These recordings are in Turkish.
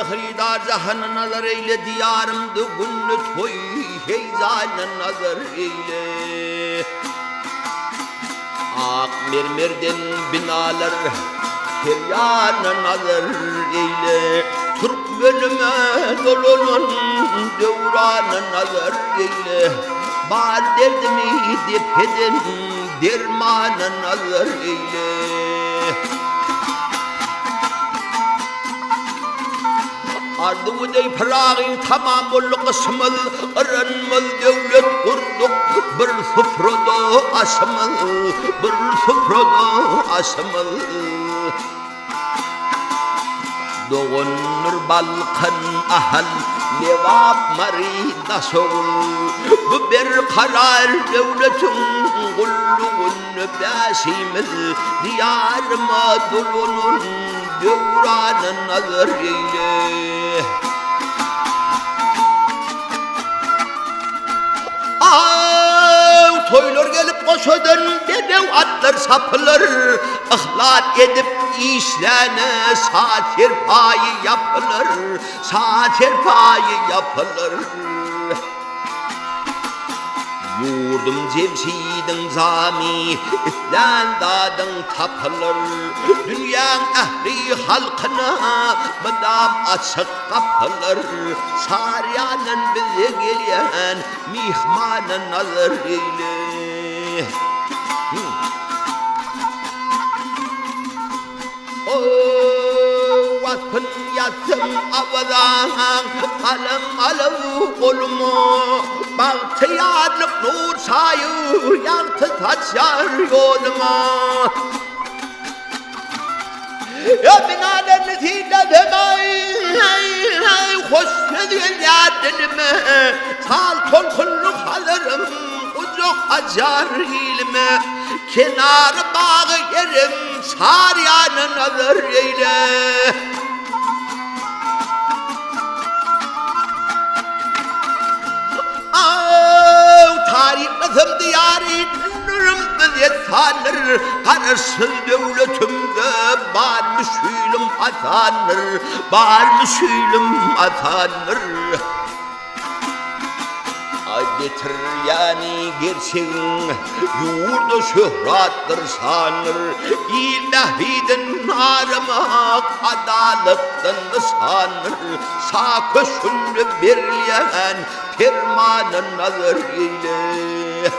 hridar zahanı nazar eyle, diyarımdı günlü toy heyecanı nazar eyle. Ak mermerden binalar keryanı nazar eyle. Türk bölüme dolunun devranı nazar eyle. Bar derdimi depeden dermanı nazar eyle. Ardı dey Pırağın tamam olu kısmıl, aranmaz devlet kurduk, bir sufrada asmıl, bir sufrada asmıl. Doğunur balkan ahal, levap marida soğul, bu bir karar devletin kulluğunu basimil, diyarıma dolunun devranı nazar eyle. Toylar gelip koşadan dedev atlar sapılır, ihlat edip işlerine satir payı yapılır, satir payı yapılır. Yurdum cemşidin zami, İslam dadın tapılır. Dünyanın ehli halkına madam açık kapılır. Saryanın bize gelen mihmanın nazar eyle. Vakfın yatsın avadan, kalem alev kolumu, bahtiyarlık nur sayı, yaktı taçar yoluma. Ya binalarını zilledemey, hoş sözün yardımı, sal tolkunluk alırım, ucuk acar ilme, kenarı bağı yerim, saryanın alır eyle. Tarih kızım diyarı dönürüm yetanır, karırsız devletimde barmış hülüm atanır, barmış hülüm atanır. Getir yani gerçeğin yurdu şöhrattır sanır, İlahiden aramak adaletten sanır, sağ köşünü birleyen fermanın nazar eyle.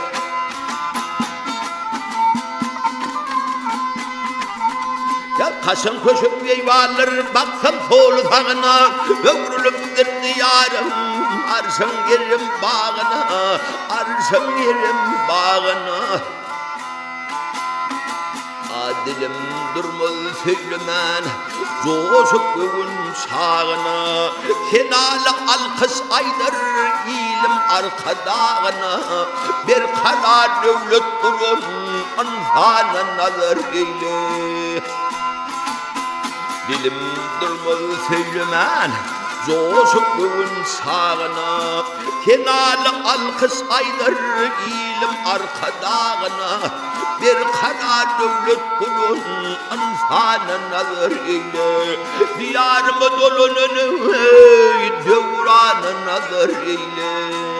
Ya kaşın köşün eyvalır, baksam solu sağına, ömrülümdür diyarım, arsın yerim bağına, arsın yerim bağına. Dilim durmaz söylemen, coşup göğün sağına, kenalı alkış aydır ilim arkadağına, bir karar devlet durun, anfana nazar eyle. Dilim durmaz söylemen, coşup göğün sağına, kenalı alkış aydır ilim arkadağına, bir karar devlet kurun, anfana nazar eyle. Diyarımı dolunun, devranı nazar eyle.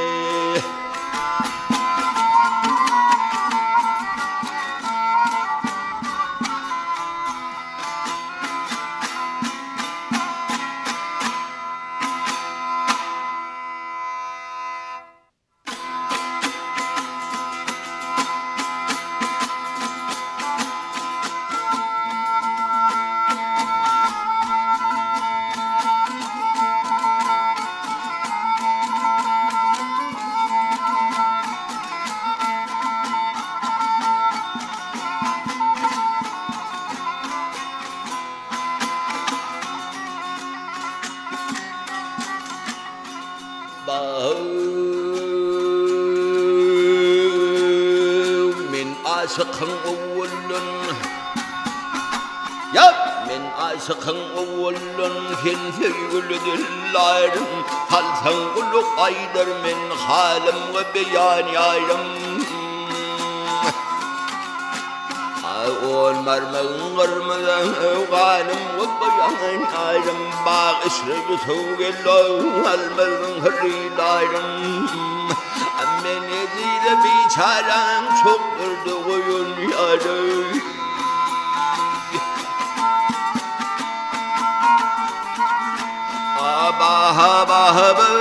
من عاشق أول يا من عاشق أول في ولد العالم هل تنقل قيدر من خالم وبيان يعلم والمرمى غانم وبيان عالم باغ اشرق سوق الله المرمى هري دايرم أمن يزيد بيشارم شكر دوغيون ياري أبا هبا هبا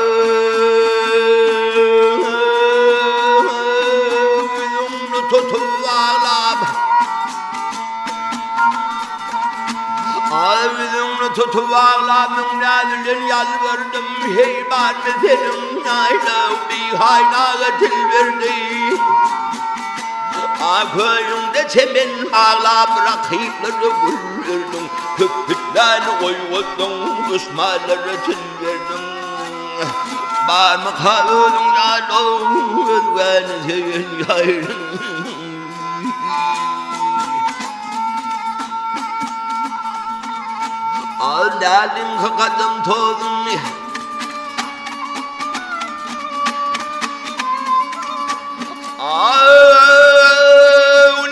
Ağzımı tutup ağlamın yalvardım heyban senin ayla bir haynağı verdi. Köyümde çemen ağla bırakıpları vurdum. Köpüklerini koyuyordum düşmanları verdim. Bağırma kalıyordum yalvardım ben senin ayla. Nalim kakadım tozum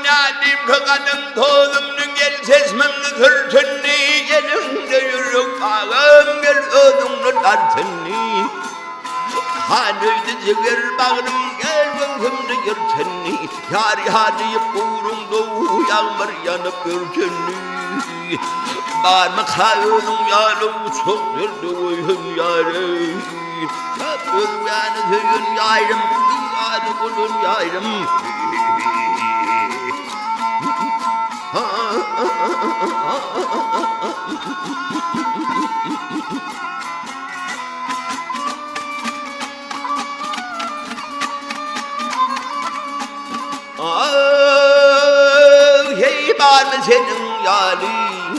Nalim kakadım tozum Gel sesmemle sırtını Gelin de yürük ağım Gel ödümle tartını Hanıydı zıgır bağrım Gel gözümle yırtını Yari hanıyıp uğrumdu Yağmur yanıp yırtını Bağırma kayınım yarım çok nerede uyum yarım Yapır yani hüyün yarım Yarı kulun yarım Hey bağırma senin yarım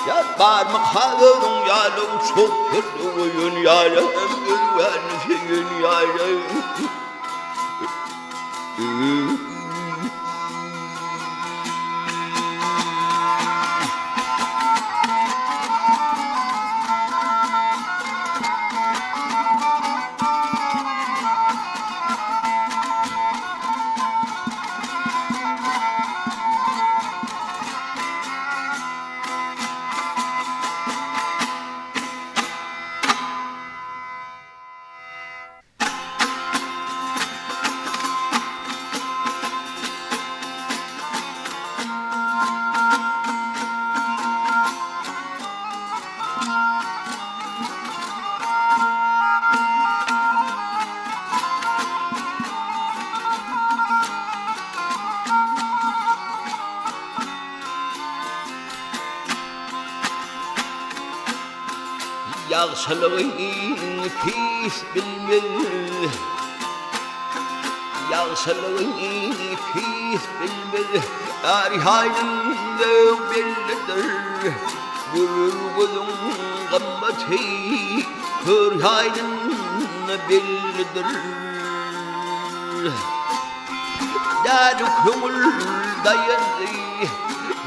Ya bağırma kalın yarım çok kötü oyun yarım Güven şeyin yarım Yağsalığın pis bilmez Yağsalığın pis bilmez Tarihayın da bellidir Gürür gözün gammeti Tarihayın bellidir Dâdü kümül dayandı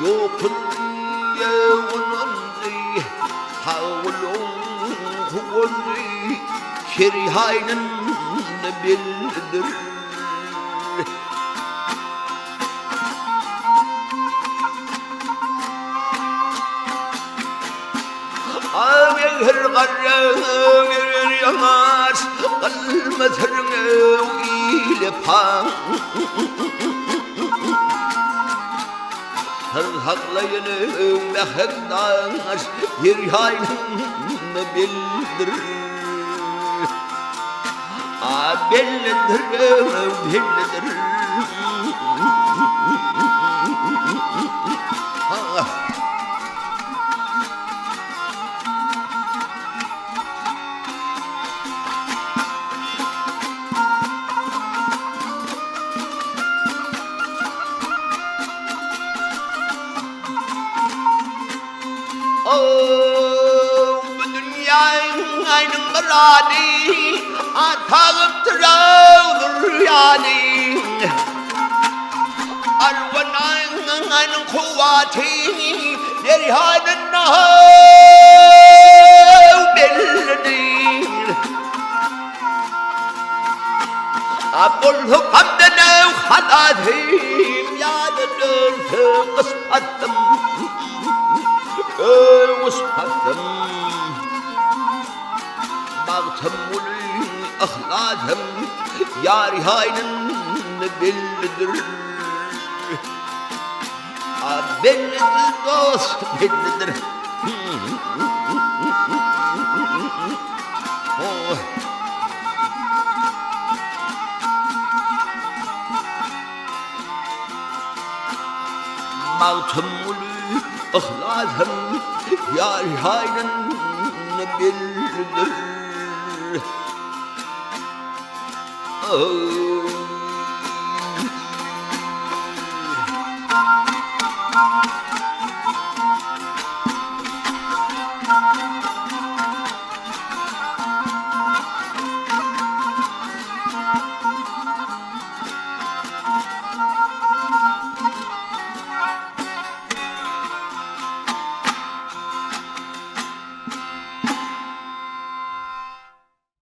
Yokun yağınandı Havlun Kuvalli şerihayının bildir Ağır karrağın gelir yamaz Kalmasırın ile pan Sarhaklayın mehektaş şerihayının bildir bellidir bellidir Aynın barani atağıp tırağdır yani Arvan aynın kuvveti Derhanın nahav bellidir Abul hukamda nev hadathim Yadıdır tıqı وسحتم وسحتم باغتم والأخلاصهم ياري هاينن بالدر بالدر دوست بالدر باغتم والأخلاصهم ياري هاينن بالدر